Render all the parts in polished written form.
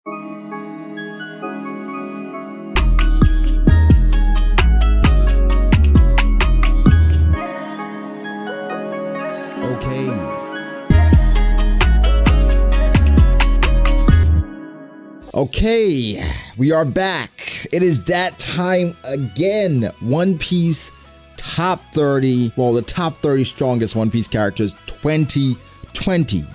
Okay, we are back. It is that time again. One Piece top 30. Well, the top 30 strongest One Piece characters 2020.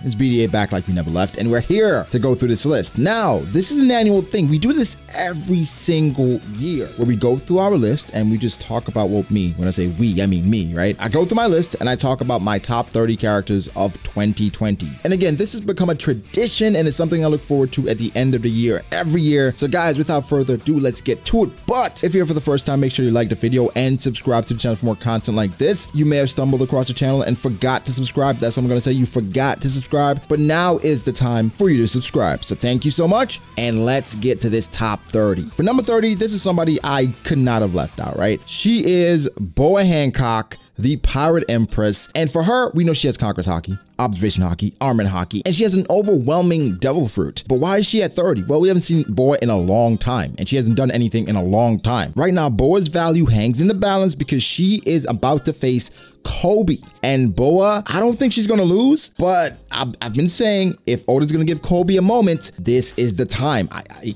It's B.D.A. back like we never left, and we're here to go through this list. Now, this is an annual thing. We do this every single year where we go through our list and we just talk about, well, me. When I say we, I mean me, right? I go through my list and I talk about my top 30 characters of 2020. And again, this has become a tradition and it's something I look forward to at the end of the year, every year. So guys, without further ado, let's get to it. But if you're here for the first time, make sure you like the video and subscribe to the channel for more content like this. You may have stumbled across the channel and forgot to subscribe. That's what I'm gonna say. You forgot to subscribe, but now is the time for you to subscribe. So thank you so much, and let's get to this top 30. For number 30, this is somebody I could not have left out, right? She is Boa Hancock, the Pirate Empress, and for her, we know she has Conqueror's Haki, Observation Haki, Armin Haki, and she has an overwhelming Devil Fruit. But why is she at 30? Well, we haven't seen Boa in a long time, and she hasn't done anything in a long time. Right now, Boa's value hangs in the balance because she is about to face Kobe. And Boa, I don't think she's gonna lose, but I've been saying if Oda's gonna give Kobe a moment, this is the time.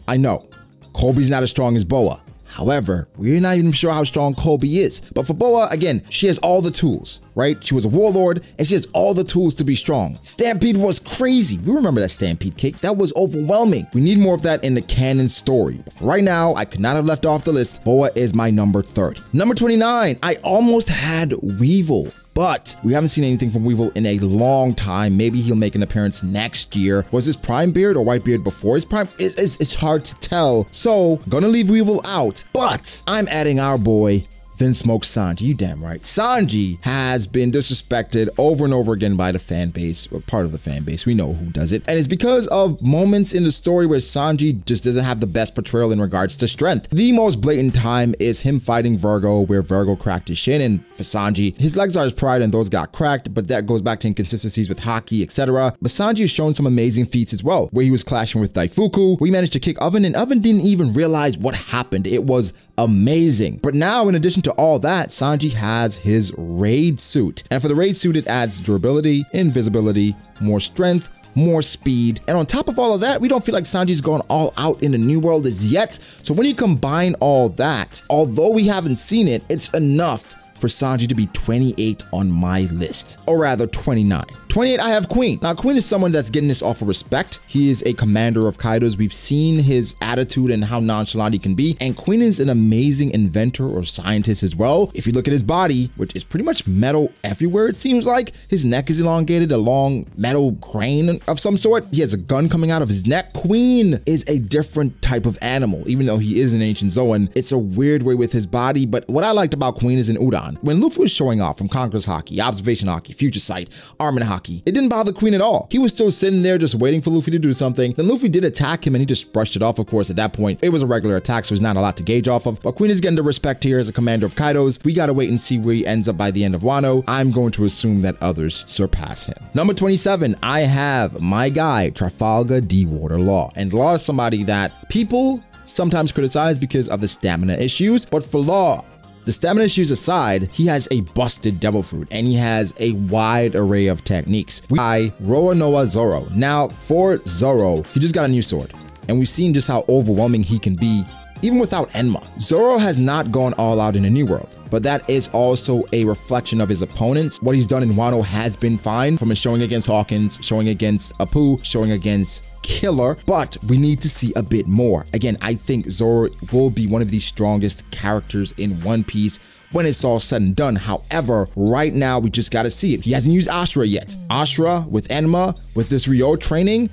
I know, Kobe's not as strong as Boa. However, we're not even sure how strong Kobe is. But for Boa, again, she has all the tools, right? She was a warlord and she has all the tools to be strong. Stampede was crazy. We remember that Stampede kick. That was overwhelming. We need more of that in the canon story. But for right now, I could not have left off the list. Boa is my number 30. Number 29, I almost had Weevil, but we haven't seen anything from Weevil in a long time. Maybe he'll make an appearance next year. Was this Prime Beard or White Beard before his Prime? It's hard to tell. So, gonna leave Weevil out, but I'm adding our boy, Vinsmoke Sanji. You damn right. Sanji has been disrespected over and over again by the fan base, or part of the fan base. We know who does it. And it's because of moments in the story where Sanji just doesn't have the best portrayal in regards to strength. The most blatant time is him fighting Virgo, where Virgo cracked his shin, and for Sanji, his legs are his pride and those got cracked, but that goes back to inconsistencies with Haki, etc. But Sanji has shown some amazing feats as well, where he was clashing with Daifuku, where he managed to kick Oven, and Oven didn't even realize what happened. It was amazing. But now, in addition to all that, Sanji has his raid suit. And for the raid suit, it adds durability, invisibility, more strength, more speed. And on top of all of that, we don't feel like Sanji's gone all out in the new world as yet. So when you combine all that, although we haven't seen it, it's enough for Sanji to be 28 on my list, or rather 29. 28, I have Queen. Now, Queen is someone that's getting this off of respect. He is a commander of Kaido's. We've seen his attitude and how nonchalant he can be. And Queen is an amazing inventor or scientist as well. If you look at his body, which is pretty much metal everywhere, it seems like. His neck is elongated, a long metal crane of some sort. He has a gun coming out of his neck. Queen is a different type of animal. Even though he is an ancient Zoan, it's a weird way with his body. But what I liked about Queen is in Udon. When Luffy was showing off from Conqueror's Haki, Observation Haki, Future Sight, Armin Haki, it didn't bother Queen at all. He was still sitting there just waiting for Luffy to do something. Then Luffy did attack him and he just brushed it off. Of course, at that point, it was a regular attack, so there's not a lot to gauge off of. But Queen is getting the respect here as a commander of Kaido's. We gotta wait and see where he ends up by the end of Wano. I'm going to assume that others surpass him. Number 27, I have my guy, Trafalgar D. Water Law. And Law is somebody that people sometimes criticize because of the stamina issues, but for Law, the stamina issues aside, he has a busted Devil Fruit and he has a wide array of techniques. By Roanoa Zoro. Now, for Zoro, he just got a new sword, and we've seen just how overwhelming he can be even without Enma. Zoro has not gone all out in the New World, but that is also a reflection of his opponents. What he's done in Wano has been fine, from his showing against Hawkins, showing against Apu, showing against Killer, but we need to see a bit more. Again, I think Zoro will be one of the strongest characters in One Piece when it's all said and done. However, right now we just gotta see it. He hasn't used Ashura yet. Ashura with Enma, with this Ryo training,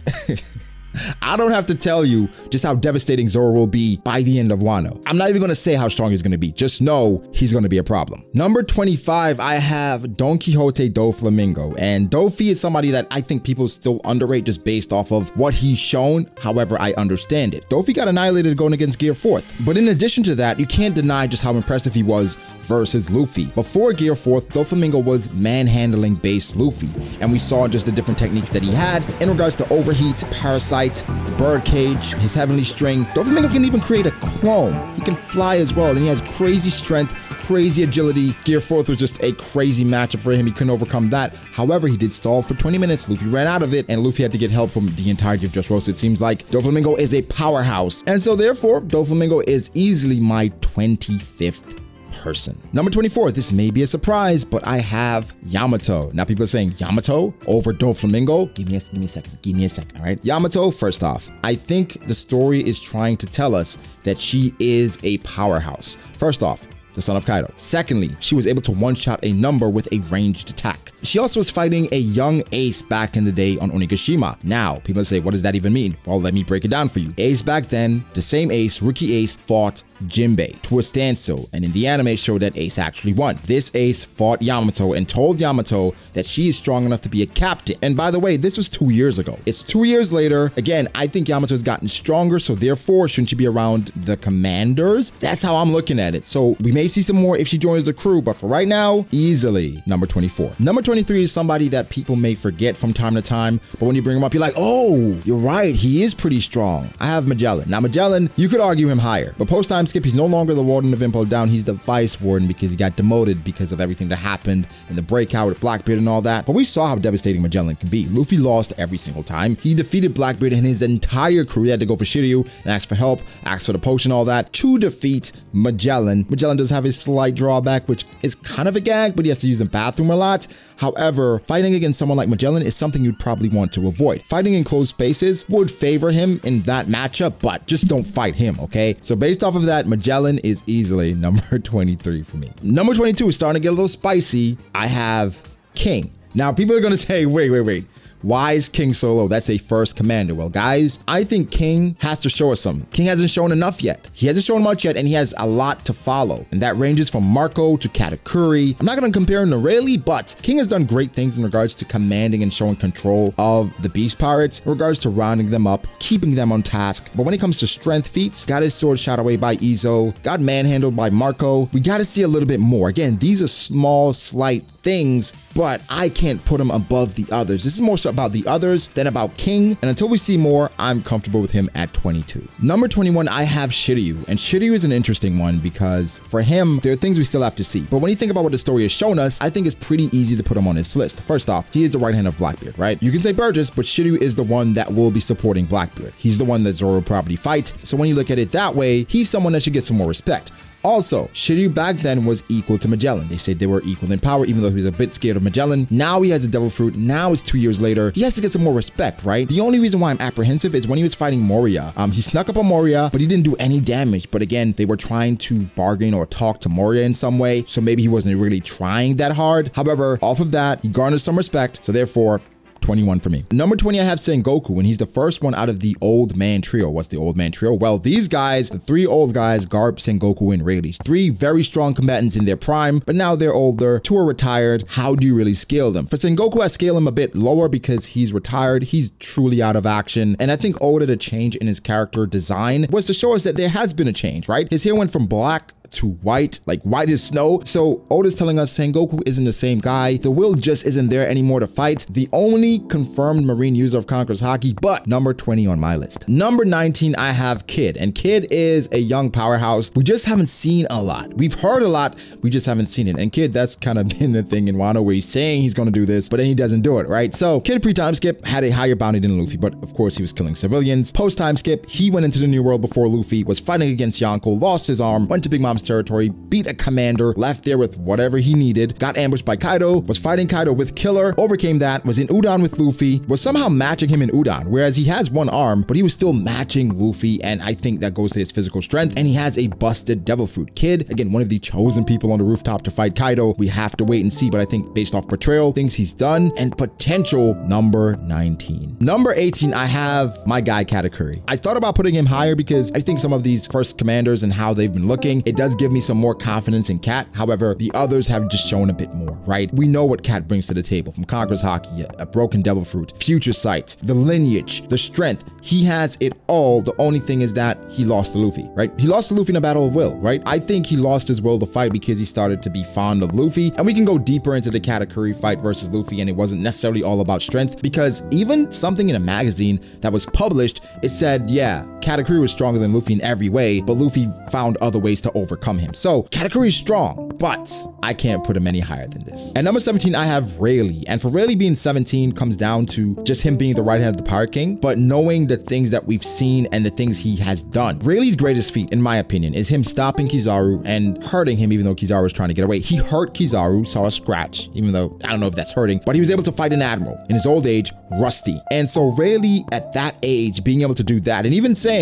I don't have to tell you just how devastating Zoro will be by the end of Wano. I'm not even gonna say how strong he's gonna be. Just know he's gonna be a problem. Number 25, I have Don Quixote Doflamingo. And Dofi is somebody that I think people still underrate just based off of what he's shown. However, I understand it. Dofi got annihilated going against Gear 4th. But in addition to that, you can't deny just how impressive he was versus Luffy. Before Gear 4th, Doflamingo was manhandling base Luffy. And we saw just the different techniques that he had in regards to overheat, parasite, fight, the bird cage, his heavenly string. Doflamingo can even create a clone. He can fly as well, and he has crazy strength, crazy agility. Gear 4th was just a crazy matchup for him. He couldn't overcome that. However, he did stall for 20 minutes. Luffy ran out of it, and Luffy had to get help from the entirety of Dressrosa. It seems like Doflamingo is a powerhouse. And so therefore, Doflamingo is easily my 25th person. Number 24, this may be a surprise, but I have Yamato. Now people are saying Yamato over Doflamingo. Give me a second, all right? Yamato, first off, I think the story is trying to tell us that she is a powerhouse. First off, the son of Kaido. Secondly, she was able to one-shot a number with a ranged attack. She also was fighting a young Ace back in the day on Onigashima. Now, people say, what does that even mean? Well, let me break it down for you. Ace back then, the same Ace, Rookie Ace, fought Jinbei to a standstill, and in the anime showed that Ace actually won. This Ace fought Yamato and told Yamato that she is strong enough to be a captain. And by the way, this was 2 years ago. It's 2 years later. Again, I think Yamato has gotten stronger, so therefore, shouldn't she be around the commanders? That's how I'm looking at it. So we may see some more if she joins the crew, but for right now, easily number 24. Number 23 is somebody that people may forget from time to time, but when you bring him up, you're like, oh, you're right, he is pretty strong. I have Magellan. Now, Magellan, you could argue him higher, but post-time skip, he's no longer the Warden of Impel Down. He's the Vice Warden because he got demoted because of everything that happened in the breakout with Blackbeard and all that. But we saw how devastating Magellan can be. Luffy lost every single time. He defeated Blackbeard and his entire crew. He had to go for Shiryu and ask for help, ask for the potion, all that to defeat Magellan. Magellan does have a slight drawback, which is kind of a gag, but he has to use the bathroom a lot. However, fighting against someone like Magellan is something you'd probably want to avoid. Fighting in closed spaces would favor him in that matchup, but just don't fight him, okay? So based off of that, Magellan is easily number 23 for me. Number 22 is starting to get a little spicy. I have King. Now, people are going to say, wait. Why is King so low? That's a first commander. Well, guys, I think King has to show us something. King hasn't shown enough yet. He hasn't shown much yet, and he has a lot to follow. And that ranges from Marco to Katakuri. I'm not going to compare him to Rayleigh, but King has done great things in regards to commanding and showing control of the Beast Pirates, in regards to rounding them up, keeping them on task. But when it comes to strength feats, got his sword shot away by Izo, got manhandled by Marco. We got to see a little bit more. Again, these are small, slight things, but I can't put him above the others. This is more so about the others than about King, and until we see more, I'm comfortable with him at 22. Number 21, I have Shiryu, and Shiryu is an interesting one because for him, there are things we still have to see. But when you think about what the story has shown us, I think it's pretty easy to put him on his list. First off, he is the right hand of Blackbeard, right? You can say Burgess, but Shiryu is the one that will be supporting Blackbeard. He's the one that Zoro will probably fight. So when you look at it that way, he's someone that should get some more respect. Also, Shiryu back then was equal to Magellan. They said they were equal in power, even though he was a bit scared of Magellan. Now he has a devil fruit. Now it's 2 years later. He has to get some more respect, right? The only reason why I'm apprehensive is when he was fighting Moria. He snuck up on Moria, but he didn't do any damage. But again, they were trying to bargain or talk to Moria in some way, so maybe he wasn't really trying that hard. However, off of that, he garnered some respect, so therefore, 21 for me. Number 20, I have Sengoku, and he's the first one out of the old man trio. What's the old man trio? Well, these guys, the three old guys, Garp, Sengoku, and Rayleigh. Three very strong combatants in their prime, but now they're older. Two are retired. How do you really scale them? For Sengoku, I scale him a bit lower because he's retired. He's truly out of action. And I think Oda, the change in his character design was to show us that there has been a change, right? His hair went from black to white, like white as snow. So Oda's telling us Sengoku isn't the same guy. The will just isn't there anymore to fight. The only confirmed marine user of Conqueror's Haki, but number 20 on my list. Number 19, I have Kid, and Kid is a young powerhouse. We just haven't seen a lot. We've heard a lot, we just haven't seen it. And Kid, that's kind of been the thing in Wano where he's saying he's going to do this, but then he doesn't do it, right? So Kid pre-time skip had a higher bounty than Luffy, but of course he was killing civilians. Post-time skip, he went into the New World before Luffy, was fighting against Yonko, lost his arm, went to Big Mom's territory, beat a commander, left there with whatever he needed, got ambushed by Kaido, was fighting Kaido with Killer, overcame that, was in Udon with Luffy, was somehow matching him in Udon, whereas he has one arm, but he was still matching Luffy, and I think that goes to his physical strength, and he has a busted Devil Fruit. Kid, again, one of the chosen people on the rooftop to fight Kaido. We have to wait and see, but I think based off portrayal, things he's done, and potential, number 19. Number 18, I have my guy Katakuri. I thought about putting him higher because I think some of these first commanders and how they've been looking, it does does give me some more confidence in Cat. However, the others have just shown a bit more, right? We know what Cat brings to the table, from Conqueror's Haki, a broken devil fruit, future sight, the lineage, the strength. He has it all. The only thing is that he lost to Luffy, right? He lost to Luffy in a battle of will, right? I think he lost his will to fight because he started to be fond of Luffy. And we can go deeper into the Katakuri fight versus Luffy, and it wasn't necessarily all about strength, because even something in a magazine that was published, it said, yeah, Katakuri was stronger than Luffy in every way, but Luffy found other ways to overcome him. So Katakuri is strong, but I can't put him any higher than this. At number 17, I have Rayleigh. And for Rayleigh being 17 comes down to just him being the right hand of the Pirate King, but knowing the things that we've seen and the things he has done. Rayleigh's greatest feat, in my opinion, is him stopping Kizaru and hurting him, even though Kizaru was trying to get away. He hurt Kizaru, saw a scratch, even though I don't know if that's hurting, but he was able to fight an admiral in his old age, Rusty. And so Rayleigh at that age, being able to do that, and even saying,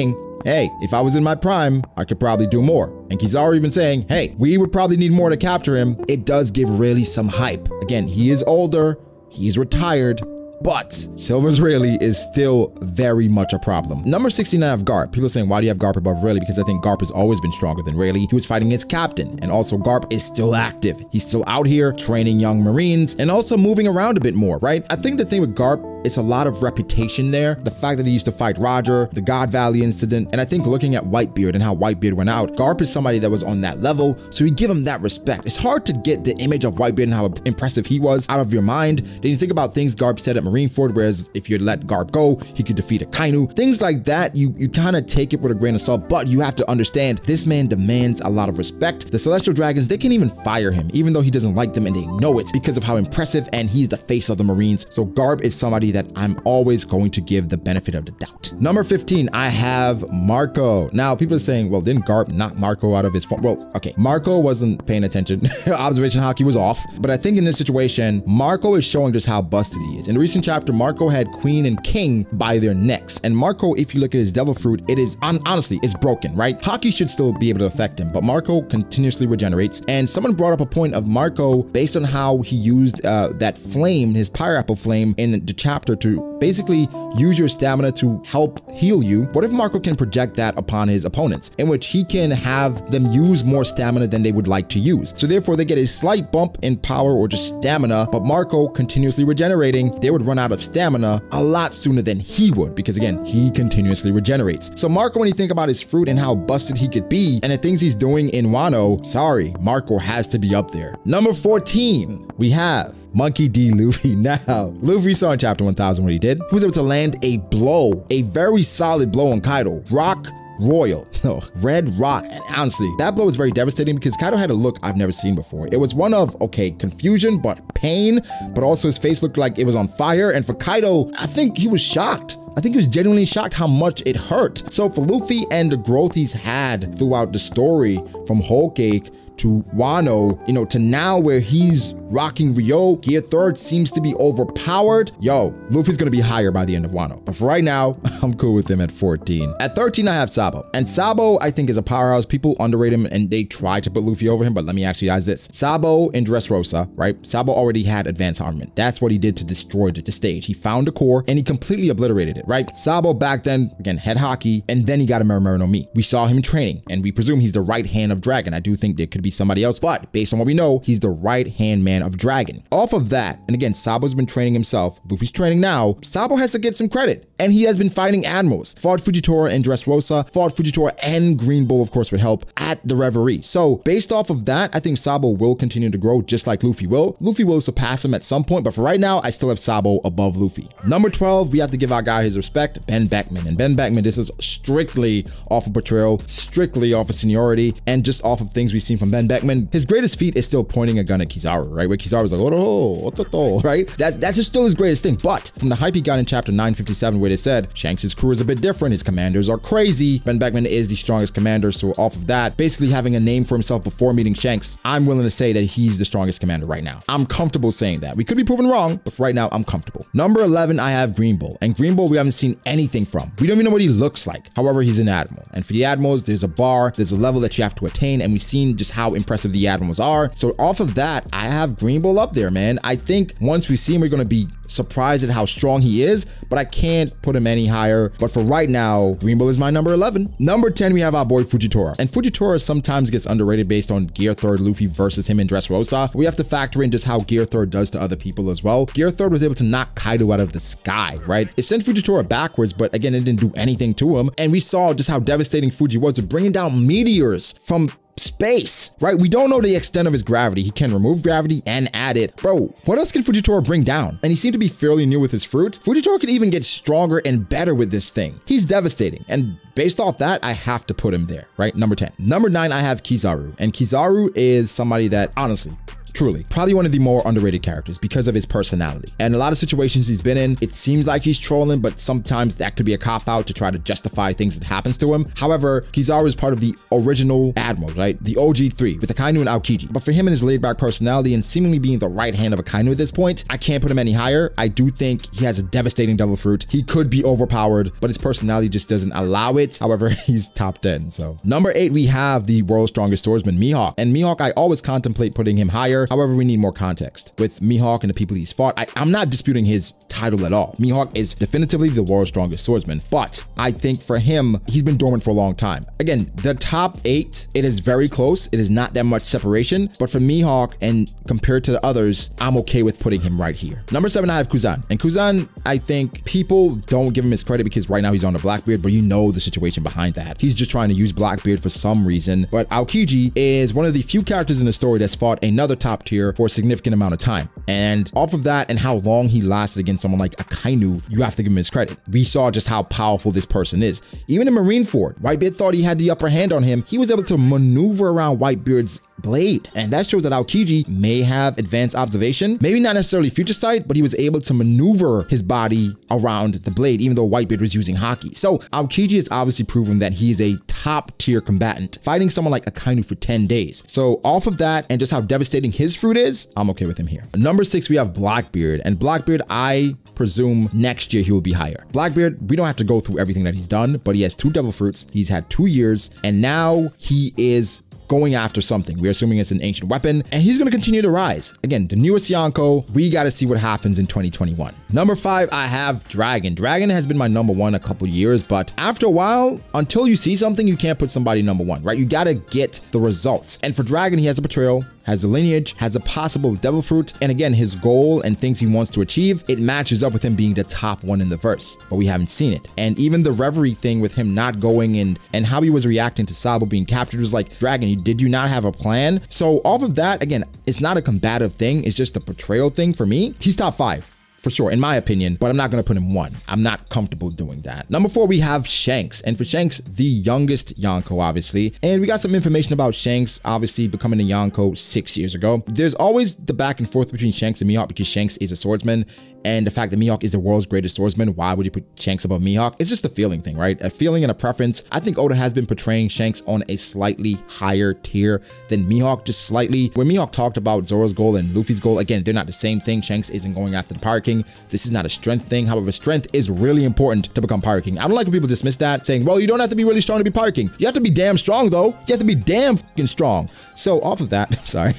hey, if I was in my prime, I could probably do more. And Kizaru even saying, hey, we would probably need more to capture him. It does give Rayleigh some hype. Again, he is older, he's retired, but Silver's Rayleigh is still very much a problem. Number 16, I have Garp. People are saying, why do you have Garp above Rayleigh? Because I think Garp has always been stronger than Rayleigh. He was fighting his captain, and also Garp is still active. He's still out here training young Marines and also moving around a bit more, right? I think the thing with Garp, it's a lot of reputation there. The fact that he used to fight Roger, the God Valley incident, and I think looking at Whitebeard and how Whitebeard went out, Garp is somebody that was on that level, so we give him that respect. It's hard to get the image of Whitebeard and how impressive he was out of your mind. Then you think about things Garp said at Marineford, whereas if you let Garp go, he could defeat a Kainu. Things like that, you kind of take it with a grain of salt, but you have to understand this man demands a lot of respect. The Celestial Dragons, they can even fire him, even though he doesn't like them, and they know it because of how impressive, and he's the face of the Marines. So Garp is somebody that I'm always going to give the benefit of the doubt. Number 15, I have Marco. Now, people are saying, well, didn't Garp knock Marco out of his form? Well, okay, Marco wasn't paying attention. Observation Haki was off. But I think in this situation, Marco is showing just how busted he is. In the recent chapter, Marco had Queen and King by their necks. And Marco, if you look at his Devil Fruit, it is, honestly, it's broken, right? Haki should still be able to affect him, but Marco continuously regenerates. And someone brought up a point of Marco based on how he used that flame, his Pyre Apple flame, in the chapter to basically use your stamina to help heal you. What if Marco can project that upon his opponents, in which he can have them use more stamina than they would like to use? So therefore they get a slight bump in power or just stamina, but Marco continuously regenerating, they would run out of stamina a lot sooner than he would, because again, he continuously regenerates. So Marco, when you think about his fruit and how busted he could be and the things he's doing in Wano, sorry, Marco has to be up there. Number 14, we have Monkey D. Luffy. Now, Luffy saw in chapter 1000 what he did. He was able to land a blow, a very solid blow on Kaido. Rock Royal, no, Red Rock. And honestly, that blow was very devastating because Kaido had a look I've never seen before. It was one of, okay, confusion, but pain, but also his face looked like it was on fire. And for Kaido, I think he was shocked. I think he was genuinely shocked how much it hurt. So for Luffy and the growth he's had throughout the story, from Whole Cake to Wano, you know, to now where he's rocking Ryo, Gear 3rd seems to be overpowered. Yo, Luffy's gonna be higher by the end of Wano. But for right now, I'm cool with him at 14. At 13, I have Sabo. And Sabo, I think, is a powerhouse. People underrate him and they try to put Luffy over him, but let me actually ask this. Sabo in Dressrosa, right? Sabo already had advanced armament. That's what he did to destroy the stage. He found the core and he completely obliterated it, right? Sabo back then, again, had Haki, and then he got a Murmur no Mi. We saw him training, and we presume he's the right hand of Dragon. I do think there could be somebody else, but based on what we know, he's the right hand man of Dragon. Off of that, and again, Sabo's been training himself, Luffy's training now, Sabo has to get some credit, and he has been fighting admirals. Fought Fujitora and Dressrosa, fought Fujitora and Green Bull, of course, with help at the Reverie. So based off of that, I think Sabo will continue to grow just like Luffy will. Luffy will surpass him at some point, but for right now, I still have Sabo above Luffy. Number 12, we have to give our guy his respect, Ben Beckman. And Ben Beckman, this is strictly off of portrayal, strictly off of seniority, and just off of things we've seen from Ben Beckman. His greatest feat is still pointing a gun at Kizaru, right? Where Kizaru's like, oh, right? That's just still his greatest thing. But from the hype he got in chapter 957, where they said Shanks' crew is a bit different, his commanders are crazy, Ben Beckman is the strongest commander. So off of that, basically having a name for himself before meeting Shanks, I'm willing to say that he's the strongest commander right now. I'm comfortable saying that. We could be proven wrong, but for right now, I'm comfortable. Number 11, I have Green Bull. And Green Bull, we haven't seen anything from. We don't even know what he looks like. However, he's an admiral. And for the admirals, there's a bar, there's a level that you have to attain. And we've seen just how how impressive the Admirals are. So off of that, I have Green Bull up there, man. I think once we see him, we're going to be surprised at how strong he is, but I can't put him any higher. But for right now, Green Bull is my number 11. Number 10, we have our boy Fujitora. And Fujitora sometimes gets underrated based on Gear 3rd Luffy versus him in Dressrosa. We have to factor in just how Gear 3rd does to other people as well. Gear 3rd was able to knock Kaido out of the sky, right? It sent Fujitora backwards, but again, it didn't do anything to him. And we saw just how devastating Fuji was at bringing down meteors from space, right? We don't know the extent of his gravity. He can remove gravity and add it. Bro, what else can Fujitora bring down? And he seemed to be fairly new with his fruit. Fujitora could even get stronger and better with this thing. He's devastating. And based off that, I have to put him there, right? Number 10. Number 9, I have Kizaru. And Kizaru is somebody that, honestly, truly, probably one of the more underrated characters because of his personality. And a lot of situations he's been in, it seems like he's trolling, but sometimes that could be a cop-out to try to justify things that happens to him. However, Kizaru is part of the original Admiral, right? The OG3 with Akainu and Aokiji. But for him and his laid-back personality and seemingly being the right hand of Akainu at this point, I can't put him any higher. I do think he has a devastating devil fruit. He could be overpowered, but his personality just doesn't allow it. However, he's top 10. So number 8, we have the world's strongest swordsman, Mihawk. And Mihawk, I always contemplate putting him higher. However, we need more context. With Mihawk and the people he's fought, I'm not disputing his title at all. Mihawk is definitively the world's strongest swordsman, but I think for him, he's been dormant for a long time. Again, the top 8, it is very close. It is not that much separation, but for Mihawk and compared to the others, I'm okay with putting him right here. Number 7, I have Kuzan. And Kuzan, I think people don't give him his credit because right now he's on a Blackbeard, but you know the situation behind that. He's just trying to use Blackbeard for some reason. But Aokiji is one of the few characters in the story that's fought another top tier for a significant amount of time. And off of that and how long he lasted against someone like Akainu, you have to give him his credit. We saw just how powerful this person is. Even in Marineford, Whitebeard thought he had the upper hand on him. He was able to maneuver around Whitebeard's blade. And that shows that Aokiji may have advanced observation, maybe not necessarily future sight, but he was able to maneuver his body around the blade, even though Whitebeard was using Haki. So Aokiji has obviously proven that he is a top tier combatant, fighting someone like Akainu for 10 days. So off of that and just how devastating his fruit is, I'm okay with him here. Number 6, we have Blackbeard. And Blackbeard, I presume next year he will be higher. Blackbeard, we don't have to go through everything that he's done, but he has 2 devil fruits. He's had 2 years, and now he is going after something. We're assuming it's an ancient weapon, and he's going to continue to rise. Again, the newest Yonko, we got to see what happens in 2021. Number 5, I have Dragon. Dragon has been my number 1 a couple years, but after a while, until you see something, you can't put somebody number 1, right? You got to get the results. And for Dragon, he has a betrayal, has the lineage, has a possible devil fruit, and again, his goal and things he wants to achieve, it matches up with him being the top 1 in the verse, but we haven't seen it. And even the reverie thing with him not going and how he was reacting to Sabo being captured was like, Dragon, did you not have a plan? So off of that, again, it's not a combative thing, it's just a portrayal thing for me. He's top 5. For sure, in my opinion, but I'm not going to put him 1. I'm not comfortable doing that. Number 4, we have Shanks. And for Shanks, the youngest Yonko, obviously. And we got some information about Shanks, obviously becoming a Yonko 6 years ago. There's always the back and forth between Shanks and Mihawk because Shanks is a swordsman. And the fact that Mihawk is the world's greatest swordsman, why would you put Shanks above Mihawk? It's just a feeling thing, right? A feeling and a preference. I think Oda has been portraying Shanks on a slightly higher tier than Mihawk, just slightly. When Mihawk talked about Zoro's goal and Luffy's goal, again, they're not the same thing. Shanks isn't going after the Pirate King. This is not a strength thing. However, strength is really important to become Pirate King. I don't like when people dismiss that, saying, well, you don't have to be really strong to be Pirate King. You have to be damn strong, though. You have to be damn fucking strong. So off of that, I'm sorry.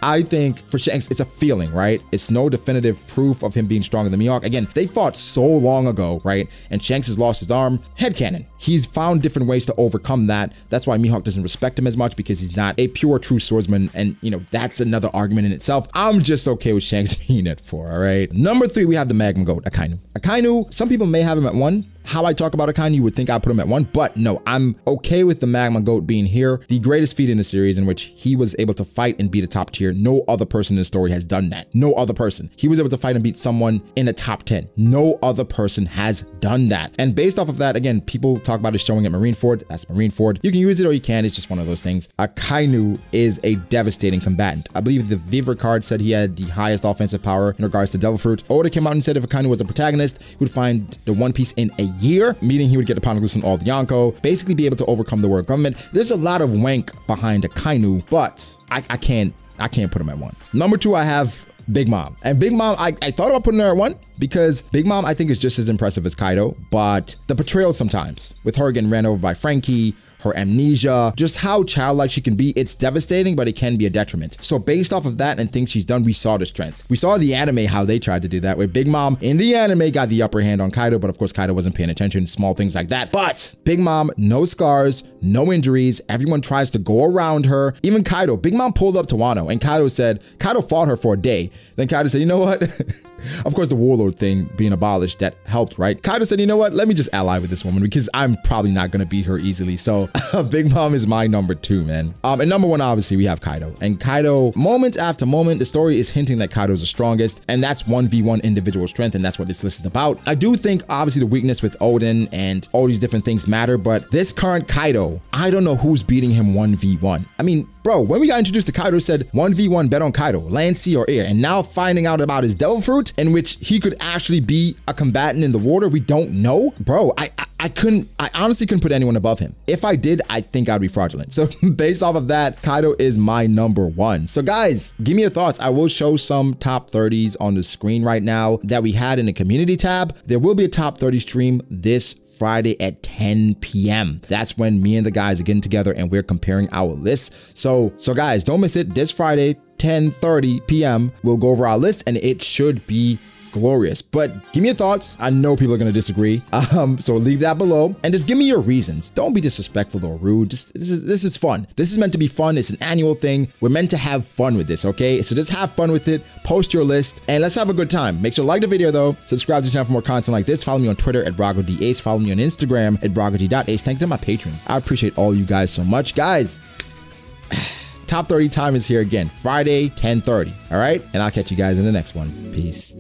I think for Shanks, it's a feeling, right? It's no definitive proof of him being stronger than Mihawk. Again, they fought so long ago, right? And Shanks has lost his arm. Headcanon. He's found different ways to overcome that. That's why Mihawk doesn't respect him as much, because he's not a pure, true swordsman. And, you know, that's another argument in itself. I'm just okay with Shanks being at 4, all right? Number 3, we have the Magma Goat, Akainu. Akainu, some people may have him at 1. How I talk about Akainu, you would think I put him at 1, but no, I'm okay with the Magma Goat being here. The greatest feat in the series in which he was able to fight and beat a top tier. No other person in the story has done that. No other person. He was able to fight and beat someone in a top 10. No other person has done that. And based off of that, again, people talk about it showing at Marineford. That's Marineford. You can use it or you can't. It's just one of those things. Akainu is a devastating combatant. I believe the Viver card said he had the highest offensive power in regards to Devil Fruit. Oda came out and said if Akainu was a protagonist, he would find the One Piece in a year, meaning he would get the Poneglyphs on all the Yonko, basically be able to overcome the world government. There's a lot of wank behind Akainu, but I can't put him at 1. Number 2, I have Big Mom. And Big Mom, I thought about putting her at 1 because Big Mom, I think, is just as impressive as Kaido, but the portrayal sometimes with her getting ran over by Frankie, her amnesia, just how childlike she can be. It's devastating, but it can be a detriment. So based off of that and things she's done, we saw the strength. We saw the anime how they tried to do that, where Big Mom in the anime got the upper hand on Kaido, but of course Kaido wasn't paying attention, small things like that. But Big Mom, no scars, no injuries, everyone tries to go around her. Even Kaido, Big Mom pulled up to Wano and Kaido fought her for a day. Then Kaido said, you know what? Of course the warlord thing being abolished, that helped, right? Kaido said, you know what? Let me just ally with this woman because I'm probably not gonna beat her easily. So Big Mom is my number 2, man. And number 1, obviously we have Kaido. And Kaido, moment after moment, the story is hinting that Kaido's the strongest, and that's 1v1 individual strength, and that's what this list is about. I do think obviously the weakness with Odin and all these different things matter, but this current Kaido, I don't know who's beating him 1v1. I mean, bro, when we got introduced to Kaido, said 1v1 bet on Kaido, land, sea, or air. And now finding out about his devil fruit, in which he could actually be a combatant in the water, we don't know. Bro, I honestly couldn't put anyone above him. If I did, I think I'd be fraudulent. So based off of that, Kaido is my number 1. So guys, give me your thoughts. I will show some top 30s on the screen right now that we had in the community tab. There will be a top 30 stream this Friday at 10 p.m. That's when me and the guys are getting together and we're comparing our lists. So guys, don't miss it. This Friday, 10:30 p.m. we'll go over our list and it should be glorious. But give me your thoughts. I know people are going to disagree. So leave that below and just give me your reasons. Don't be disrespectful or rude. Just this is fun. This is meant to be fun. It's an annual thing. We're meant to have fun with this, okay? So just have fun with it. Post your list and let's have a good time. Make sure to like the video though. Subscribe to the channel for more content like this. Follow me on Twitter at BragoDAce. Follow me on Instagram at BragoD.Ace. Thank you to my patrons. I appreciate all you guys so much. Guys, top 30 time is here again. Friday, 10:30. All right? And I'll catch you guys in the next one. Peace.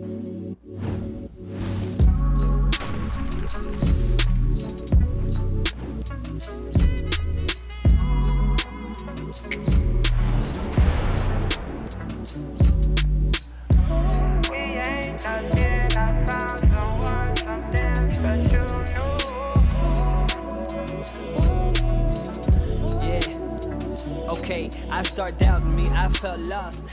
I start doubting me, I felt lost.